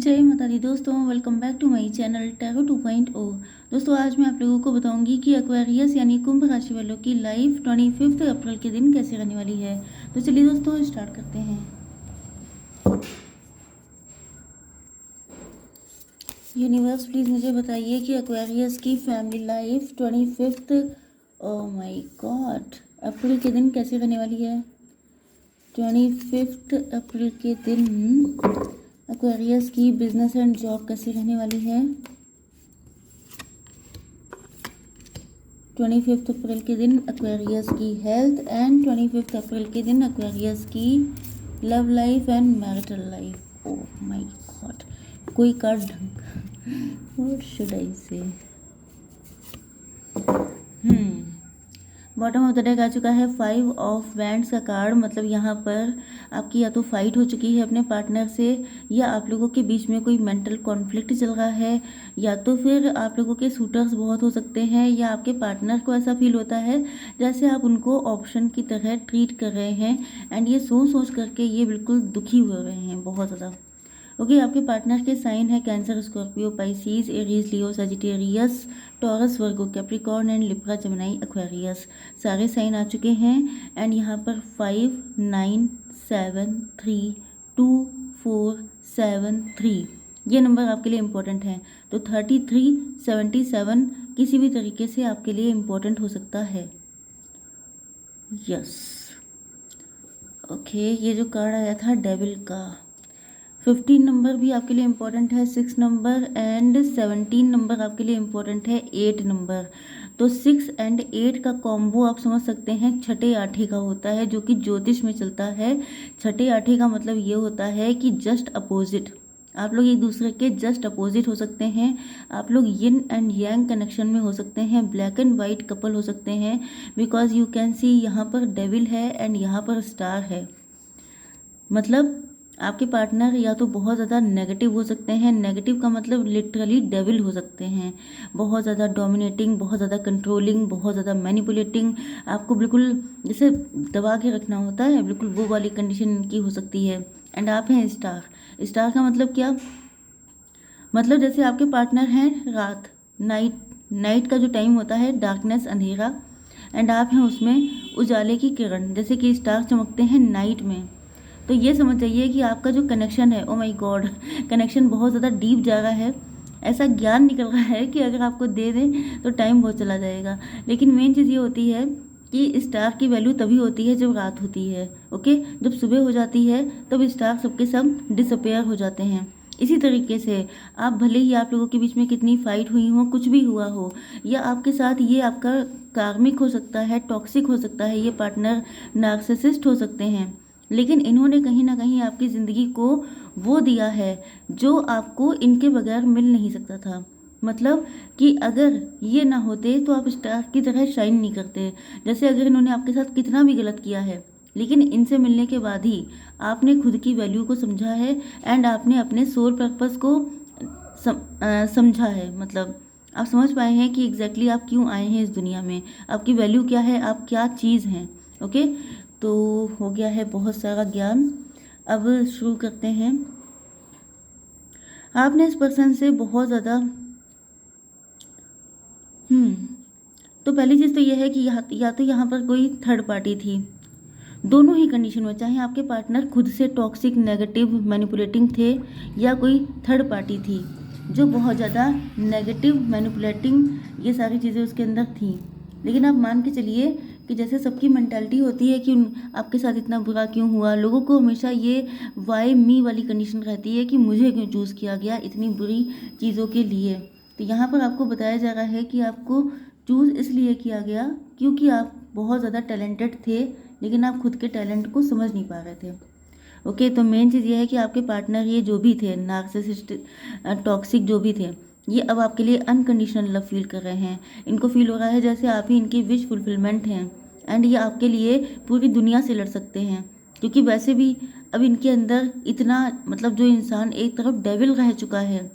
जय माता दी दोस्तों, welcome back to my channel tarot 2.0। दोस्तों आज मैं आप लोगों को बताऊंगी कि एक्वेरियस यानी कुंभ राशि वालों की लाइफ 25 अप्रैल के दिन कैसे रहने वाली है। तो चलिए दोस्तों स्टार्ट करते हैं। यूनिवर्स प्लीज़ मुझे बताइए कि एक्वेरियस की family life 25 oh my god अप्रैल के दिन कैसे रहने वाली है। 25 अप्रैल के दिन एक्वेरियस की बिजनेस एंड जॉब कैसी रहने वाली है। 25 अप्रैल के दिन एक्वेरियस की हेल्थ एंड 25 अप्रैल के दिन एक्वेरियस की love life and marital life. Oh my God, कोई कार्ड व्हाट शुड आई से। बॉटम ऑफ द डेक आ चुका है 5 ऑफ वैंड्स का कार्ड। मतलब यहाँ पर आपकी या तो फाइट हो चुकी है अपने पार्टनर से, या आप लोगों के बीच में कोई मेंटल कॉन्फ्लिक्ट चल रहा है, या तो फिर आप लोगों के सूटर्स बहुत हो सकते हैं, या आपके पार्टनर को ऐसा फील होता है जैसे आप उनको ऑप्शन की तरह ट्रीट कर रहे हैं। एंड ये सोच सोच करके ये बिल्कुल दुखी हो रहे हैं बहुत ज़्यादा। ओके, आपके पार्टनर के साइन है cancer, Scorpio, Pisces, Aries, Leo, Sagittarius, taurus, Virgo, Capricorn and Libra, Gemini, Aquarius. सारे साइन आ चुके हैं। एंड यहाँ पर 5 9 7 3 2 4 7 3 ये नंबर आपके लिए इम्पोर्टेंट है। तो 33 77 किसी भी तरीके से आपके लिए इम्पोर्टेंट हो सकता है। यस ओके, ये जो कार्ड आया था डेविल का, 15 नंबर भी आपके लिए इम्पोर्टेंट है, 6 नंबर एंड 17 नंबर आपके लिए इम्पोर्टेंट है, 8 नंबर। तो 6 एंड 8 का कॉम्बो आप समझ सकते हैं छठे आठे का होता है, जो कि ज्योतिष में चलता है। छठे आठे का मतलब ये होता है कि जस्ट अपोजिट, आप लोग एक दूसरे के जस्ट अपोजिट हो सकते हैं। आप लोग यिन एंड यांग कनेक्शन में हो सकते हैं, ब्लैक एंड वाइट कपल हो सकते हैं। बिकॉज यू कैन सी यहाँ पर डेविल है एंड यहाँ पर स्टार है। मतलब आपके पार्टनर या तो बहुत ज़्यादा नेगेटिव हो सकते हैं, नेगेटिव का मतलब लिटरली डेविल हो सकते हैं, बहुत ज़्यादा डोमिनेटिंग, बहुत ज़्यादा कंट्रोलिंग, बहुत ज़्यादा मैनिपुलेटिंग, आपको बिल्कुल जैसे दबा के रखना होता है, बिल्कुल वो वाली कंडीशन की हो सकती है। एंड आप हैं स्टार। स्टार का मतलब क्या, मतलब जैसे आपके पार्टनर हैं रात, नाइट, नाइट का जो टाइम होता है, डार्कनेस, अंधेरा, एंड आप हैं उसमें उजाले की किरण, जैसे कि स्टार चमकते हैं नाइट में। तो ये समझ जाइए कि आपका जो कनेक्शन है, ओ माय गॉड, कनेक्शन बहुत ज़्यादा डीप जा रहा है। ऐसा ज्ञान निकल रहा है कि अगर आपको दे दें तो टाइम बहुत चला जाएगा। लेकिन मेन चीज़ ये होती है कि स्टार की वैल्यू तभी होती है जब रात होती है। ओके, जब सुबह हो जाती है तब स्टार सबके सब डिसअपेयर हो जाते हैं। इसी तरीके से आप भले ही आप लोगों के बीच में कितनी फाइट हुई हो, कुछ भी हुआ हो, या आपके साथ ये आपका कार्मिक हो सकता है, टॉक्सिक हो सकता है, ये पार्टनर नार्सिसिस्ट हो सकते हैं, लेकिन इन्होंने कहीं ना कहीं आपकी ज़िंदगी को वो दिया है जो आपको इनके बगैर मिल नहीं सकता था। मतलब कि अगर ये ना होते तो आप स्टार की तरह शाइन नहीं करते। जैसे अगर इन्होंने आपके साथ कितना भी गलत किया है, लेकिन इनसे मिलने के बाद ही आपने खुद की वैल्यू को समझा है एंड आपने अपने सोल पर्पस को समझा है। मतलब आप समझ पाए हैं कि एग्जैक्टली आप क्यों आए हैं इस दुनिया में, आपकी वैल्यू क्या है, आप क्या चीज़ हैं। ओके, तो हो गया है बहुत सारा ज्ञान। अब शुरू करते हैं। आपने इस पर्सन से बहुत ज़्यादा तो पहली चीज़ तो यह है कि या तो यहाँ पर कोई थर्ड पार्टी थी। दोनों ही कंडीशन में, चाहे आपके पार्टनर खुद से टॉक्सिक, नेगेटिव, मैनिपुलेटिंग थे, या कोई थर्ड पार्टी थी जो बहुत ज़्यादा नेगेटिव, मैनिपुलेटिंग, ये सारी चीज़ें उसके अंदर थी। लेकिन आप मान के चलिए कि जैसे सबकी मेंटालिटी होती है कि आपके साथ इतना बुरा क्यों हुआ, लोगों को हमेशा ये वाई मी वाली कंडीशन रहती है कि मुझे क्यों चूज़ किया गया इतनी बुरी चीज़ों के लिए। तो यहाँ पर आपको बताया जा रहा है कि आपको चूज़ इसलिए किया गया क्योंकि आप बहुत ज़्यादा टैलेंटेड थे, लेकिन आप खुद के टैलेंट को समझ नहीं पा रहे थे। ओके, तो मेन चीज़ ये है कि आपके पार्टनर ये जो भी थे, नार्सिसिस्ट, टॉक्सिक जो भी थे, ये अब आपके लिए अनकंडीशनल लव फील कर रहे हैं। इनको फील हो रहा है जैसे आप ही इनकी विश फुलफिलमेंट हैं, एंड ये आपके लिए पूरी दुनिया से लड़ सकते हैं। क्योंकि वैसे भी अब इनके अंदर इतना, मतलब जो इंसान एक तरफ डेविल रह चुका है,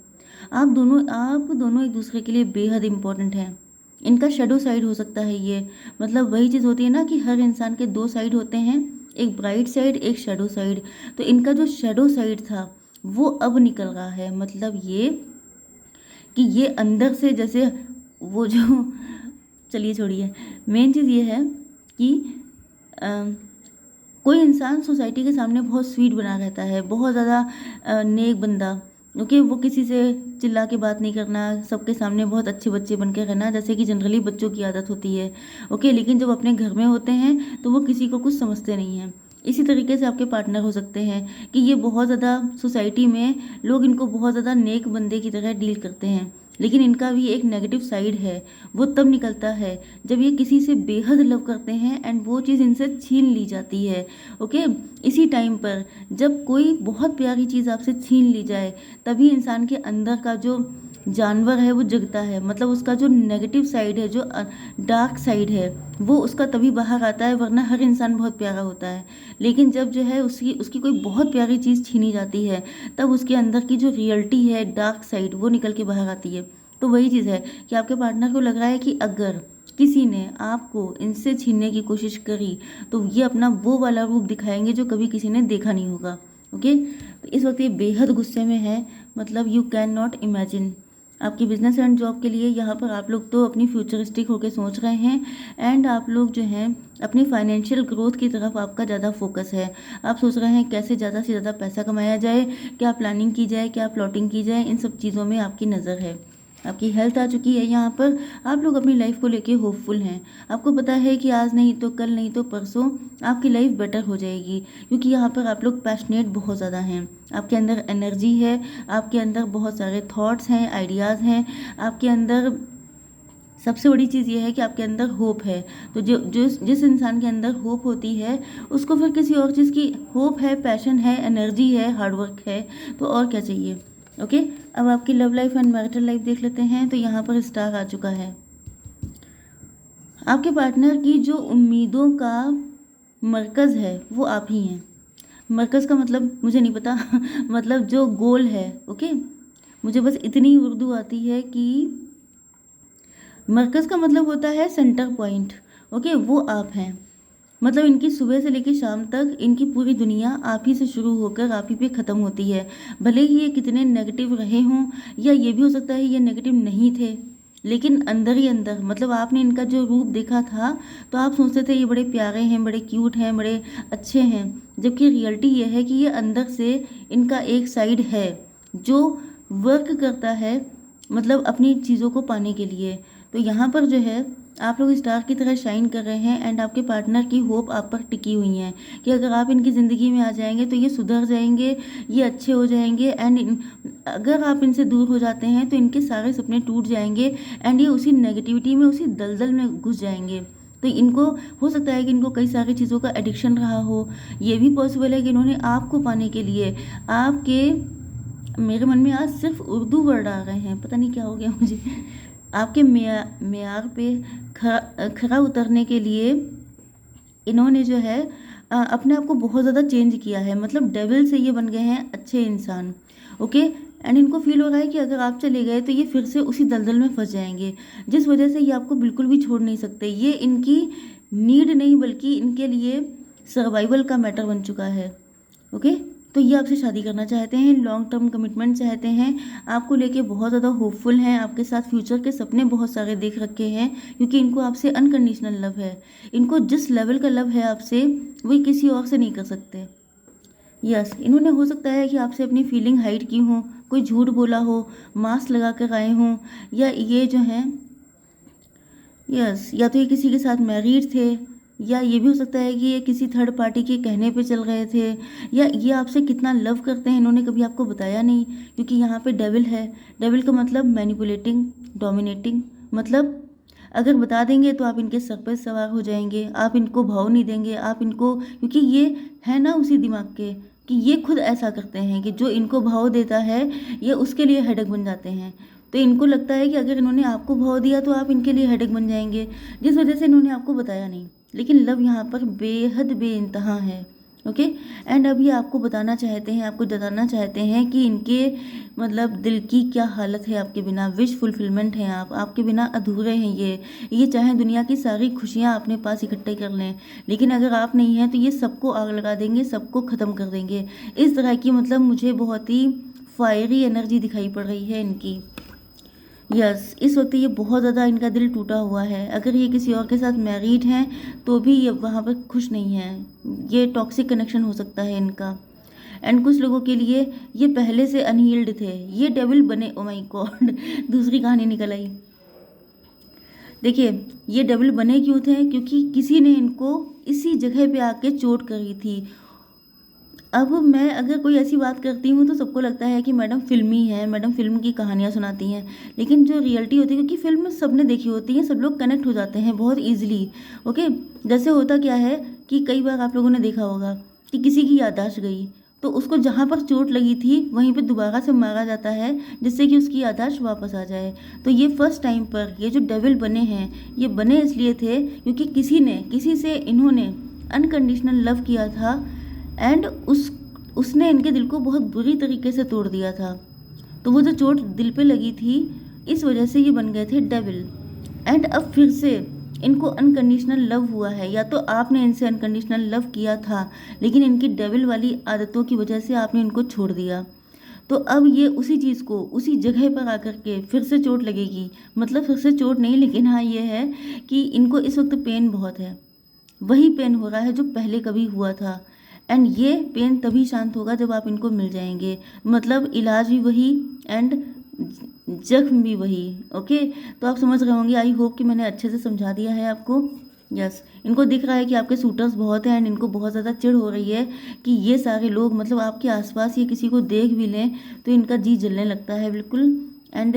आप दोनों एक दूसरे के लिए बेहद इंपॉर्टेंट हैं। इनका शेडो साइड हो सकता है ये, मतलब वही चीज़ होती है ना कि हर इंसान के दो साइड होते हैं, एक ब्राइट साइड, एक शेडो साइड। तो इनका जो शेडो साइड था वो अब निकल रहा है। मतलब ये कि ये अंदर से जैसे वो जो चलिए छोड़िए, मेन चीज़ ये है कि अ, कोई इंसान सोसाइटी के सामने बहुत स्वीट बना रहता है, बहुत ज़्यादा नेक बंदा, ओके, वो किसी से चिल्ला के बात नहीं करना, सबके सामने बहुत अच्छे बच्चे बन के रहना, जैसे कि जनरली बच्चों की आदत होती है, ओके। लेकिन जब अपने घर में होते हैं तो वो किसी को कुछ समझते नहीं हैं। इसी तरीके से आपके पार्टनर हो सकते हैं कि ये बहुत ज़्यादा सोसाइटी में लोग इनको बहुत ज़्यादा नेक बंदे की तरह डील करते हैं, लेकिन इनका भी एक नेगेटिव साइड है। वो तब निकलता है जब ये किसी से बेहद लव करते हैं एंड वो चीज़ इनसे छीन ली जाती है, ओके। इसी टाइम पर जब कोई बहुत प्यारी चीज़ आपसे छीन ली जाए, तभी इंसान के अंदर का जो जानवर है वो जगता है। मतलब उसका जो नेगेटिव साइड है, जो डार्क साइड है, वो उसका तभी बाहर आता है, वरना हर इंसान बहुत प्यारा होता है। लेकिन जब जो है उसकी उसकी कोई बहुत प्यारी चीज़ छीनी जाती है, तब उसके अंदर की जो रियलिटी है, डार्क साइड, वो निकल के बाहर आती है। तो वही चीज़ है कि आपके पार्टनर को लग रहा है कि अगर किसी ने आपको इनसे छीनने की कोशिश करी तो ये अपना वो वाला रूप दिखाएंगे जो कभी किसी ने देखा नहीं होगा, ओके। तो इस वक्त ये बेहद गुस्से में है। मतलब यू कैन नॉट इमेजिन आपकी बिजनेस एंड जॉब के लिए यहाँ पर आप लोग तो अपनी फ्यूचरिस्टिक होकर सोच रहे हैं, एंड आप लोग जो हैं अपनी फाइनेंशियल ग्रोथ की तरफ आपका ज़्यादा फोकस है। आप सोच रहे हैं कैसे ज़्यादा से ज़्यादा पैसा कमाया जाए, क्या प्लानिंग की जाए, क्या प्लॉटिंग की जाए, इन सब चीज़ों में आपकी नज़र है। आपकी हेल्थ आ चुकी है यहाँ पर। आप लोग अपनी लाइफ को लेके होपफुल हैं। आपको पता है कि आज नहीं तो कल, नहीं तो परसों आपकी लाइफ बेटर हो जाएगी, क्योंकि यहाँ पर आप लोग पैशनेट बहुत ज़्यादा हैं। आपके अंदर एनर्जी है, आपके अंदर बहुत सारे थॉट्स हैं, आइडियाज़ हैं, आपके अंदर सबसे बड़ी चीज़ ये है कि आपके अंदर होप है। तो जो जिस इंसान के अंदर होप होती है, उसको फिर किसी और चीज़ की होप है, पैशन है, एनर्जी है, हार्डवर्क है, तो और क्या चाहिए, ओके। अब आपकी love life and marital life देख लेते हैं। तो यहाँ पर स्टार आ चुका है। आपके पार्टनर की जो उम्मीदों का मरकज़ है वो आप ही हैं। मरकज़ का मतलब मुझे नहीं पता मतलब जो गोल है, ओके। मुझे बस इतनी उर्दू आती है कि मरकज़ का मतलब होता है सेंटर पॉइंट, ओके, वो आप हैं। मतलब इनकी सुबह से लेकर शाम तक इनकी पूरी दुनिया आप ही से शुरू होकर आप ही पे ख़त्म होती है। भले ही ये कितने नेगेटिव रहे हों, या ये भी हो सकता है ये नेगेटिव नहीं थे, लेकिन अंदर ही अंदर, मतलब आपने इनका जो रूप देखा था तो आप सोचते थे ये बड़े प्यारे हैं, बड़े क्यूट हैं, बड़े अच्छे हैं, जबकि रियलिटी ये है कि ये अंदर से इनका एक साइड है जो वर्क करता है, मतलब अपनी चीज़ों को पाने के लिए। तो यहाँ पर जो है आप लोग स्टार की तरह शाइन कर रहे हैं, एंड आपके पार्टनर की होप आप पर टिकी हुई है कि अगर आप इनकी ज़िंदगी में आ जाएंगे तो ये सुधर जाएंगे, ये अच्छे हो जाएंगे, एंड अगर आप इनसे दूर हो जाते हैं तो इनके सारे सपने टूट जाएंगे, एंड ये उसी नेगेटिविटी में, उसी दलदल में घुस जाएंगे। तो इनको हो सकता है कि इनको कई सारी चीज़ों का एडिक्शन रहा हो। ये भी पॉसिबल है कि इन्होंने आपको पाने के लिए आपके, मेरे मन में आज सिर्फ उर्दू वर्ड आ रहे हैं, पता नहीं क्या हो गया मुझे, आपके मेयार पे खरा उतरने के लिए इन्होंने जो है अपने आप को बहुत ज़्यादा चेंज किया है। मतलब डेविल से ये बन गए हैं अच्छे इंसान, ओके। एंड इनको फील हो रहा है कि अगर आप चले गए तो ये फिर से उसी दलदल में फंस जाएंगे, जिस वजह से ये आपको बिल्कुल भी छोड़ नहीं सकते। ये इनकी नीड नहीं, बल्कि इनके लिए सर्वाइवल का मैटर बन चुका है, ओके। तो ये आपसे शादी करना चाहते हैं, लॉन्ग टर्म कमिटमेंट चाहते हैं, आपको लेके बहुत ज़्यादा होपफुल हैं, आपके साथ फ्यूचर के सपने बहुत सारे देख रखे हैं, क्योंकि इनको आपसे अनकंडीशनल लव है। इनको जिस लेवल का लव है आपसे, वो किसी और से नहीं कर सकते। यस, इन्होंने हो सकता है कि आपसे अपनी फीलिंग हाइड की हो, कोई झूठ बोला हो, मास्क लगा कर आए हों, या ये जो हैं, यस, या तो ये किसी के साथ मैरिड थे, या ये भी हो सकता है कि ये किसी थर्ड पार्टी के कहने पे चल रहे थे, या ये आपसे कितना लव करते हैं इन्होंने कभी आपको बताया नहीं, क्योंकि यहाँ पे डेविल है। डेविल का मतलब मैनिपुलेटिंग, डोमिनेटिंग, मतलब अगर बता देंगे तो आप इनके सर पर सवार हो जाएंगे, आप इनको भाव नहीं देंगे, आप इनको, क्योंकि ये है ना उसी दिमाग के कि ये खुद ऐसा करते हैं कि जो इनको भाव देता है ये उसके लिए हेडेक बन जाते हैं। तो इनको लगता है कि अगर इन्होंने आपको भाव दिया तो आप इनके लिए हेडेक बन जाएंगे, जिस वजह से इन्होंने आपको बताया नहीं। लेकिन लव यहाँ पर बेहद बेइंतहा है, ओके। एंड अभी आपको बताना चाहते हैं, आपको बताना चाहते हैं कि इनके मतलब दिल की क्या हालत है आपके बिना। विश फुलफिलमेंट हैं आप, आपके बिना अधूरे हैं ये चाहे दुनिया की सारी खुशियाँ अपने पास इकट्ठे कर लें, लेकिन अगर आप नहीं हैं तो ये सबको आग लगा देंगे, सबको ख़त्म कर देंगे। इस तरह की मतलब मुझे बहुत ही फायरी एनर्जी दिखाई पड़ रही है इनकी। यस, इस वक्त ये बहुत ज़्यादा इनका दिल टूटा हुआ है। अगर ये किसी और के साथ मैरिड हैं तो भी ये वहाँ पर खुश नहीं हैं। ये टॉक्सिक कनेक्शन हो सकता है इनका। एंड कुछ लोगों के लिए ये पहले से अनहील्ड थे, ये डेविल बने। ओ माय गॉड, दूसरी कहानी निकल आई। देखिए, ये डेविल बने क्यों थे? क्योंकि किसी ने इनको इसी जगह पे आके चोट करी थी। अब मैं अगर कोई ऐसी बात करती हूँ तो सबको लगता है कि मैडम फिल्मी है, मैडम फिल्म की कहानियाँ सुनाती हैं, लेकिन जो रियलिटी होती है, क्योंकि फिल्म सबने देखी होती है, सब लोग कनेक्ट हो जाते हैं बहुत ईजिली। ओके, जैसे होता क्या है कि कई बार आप लोगों ने देखा होगा कि किसी की याददाश्त गई तो उसको जहाँ पर चोट लगी थी वहीं पे दोबारा से मारा जाता है जिससे कि उसकी याददाश्त वापस आ जाए। तो ये फर्स्ट टाइम पर ये जो डेविल बने हैं, ये बने इसलिए थे क्योंकि किसी से इन्होंने अनकंडीशनल लव किया था एंड उसने इनके दिल को बहुत बुरी तरीके से तोड़ दिया था। तो वो जो चोट दिल पे लगी थी, इस वजह से ये बन गए थे डेविल। एंड अब फिर से इनको अनकंडीशनल लव हुआ है, या तो आपने इनसे अनकंडीशनल लव किया था लेकिन इनकी डेविल वाली आदतों की वजह से आपने इनको छोड़ दिया। तो अब ये उसी चीज़ को उसी जगह पर आकर के फिर से चोट लगेगी। मतलब फिर से चोट नहीं, लेकिन हाँ ये है कि इनको इस वक्त पेन बहुत है। वही पेन हो रहा है जो पहले कभी हुआ था। एंड ये पेन तभी शांत होगा जब आप इनको मिल जाएंगे। मतलब इलाज भी वही एंड जख्म भी वही। ओके, तो आप समझ रहे होंगे। आई होप कि मैंने अच्छे से समझा दिया है आपको। यस, इनको दिख रहा है कि आपके सूटर्स बहुत हैं एंड इनको बहुत ज़्यादा चिढ़ हो रही है कि ये सारे लोग मतलब आपके आसपास ये किसी को देख भी लें तो इनका जी जलने लगता है बिल्कुल। एंड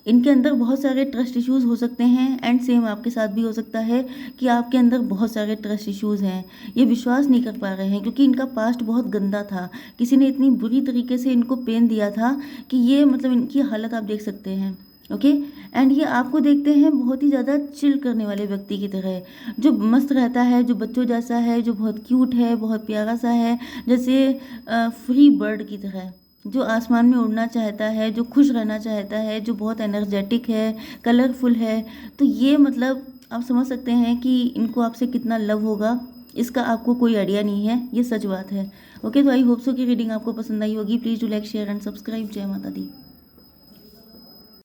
इनके अंदर बहुत सारे ट्रस्ट इश्यूज़ हो सकते हैं एंड सेम आपके साथ भी हो सकता है कि आपके अंदर बहुत सारे ट्रस्ट इश्यूज़ हैं। ये विश्वास नहीं कर पा रहे हैं क्योंकि इनका पास्ट बहुत गंदा था। किसी ने इतनी बुरी तरीके से इनको पेन दिया था कि ये मतलब इनकी हालत आप देख सकते हैं। ओके, एंड ये आपको देखते हैं बहुत ही ज़्यादा चिल करने वाले व्यक्ति की तरह, जो मस्त रहता है, जो बच्चों जैसा है, जो बहुत क्यूट है, बहुत प्यारा सा है, जैसे फ्री बर्ड की तरह, जो आसमान में उड़ना चाहता है, जो खुश रहना चाहता है, जो बहुत एनर्जेटिक है, कलरफुल है। तो ये मतलब आप समझ सकते हैं कि इनको आपसे कितना लव होगा, इसका आपको कोई आइडिया नहीं है। ये सच बात है। ओके, तो आई होप सो कि रीडिंग आपको पसंद आई होगी। Please do like share and subscribe. जय माता दी।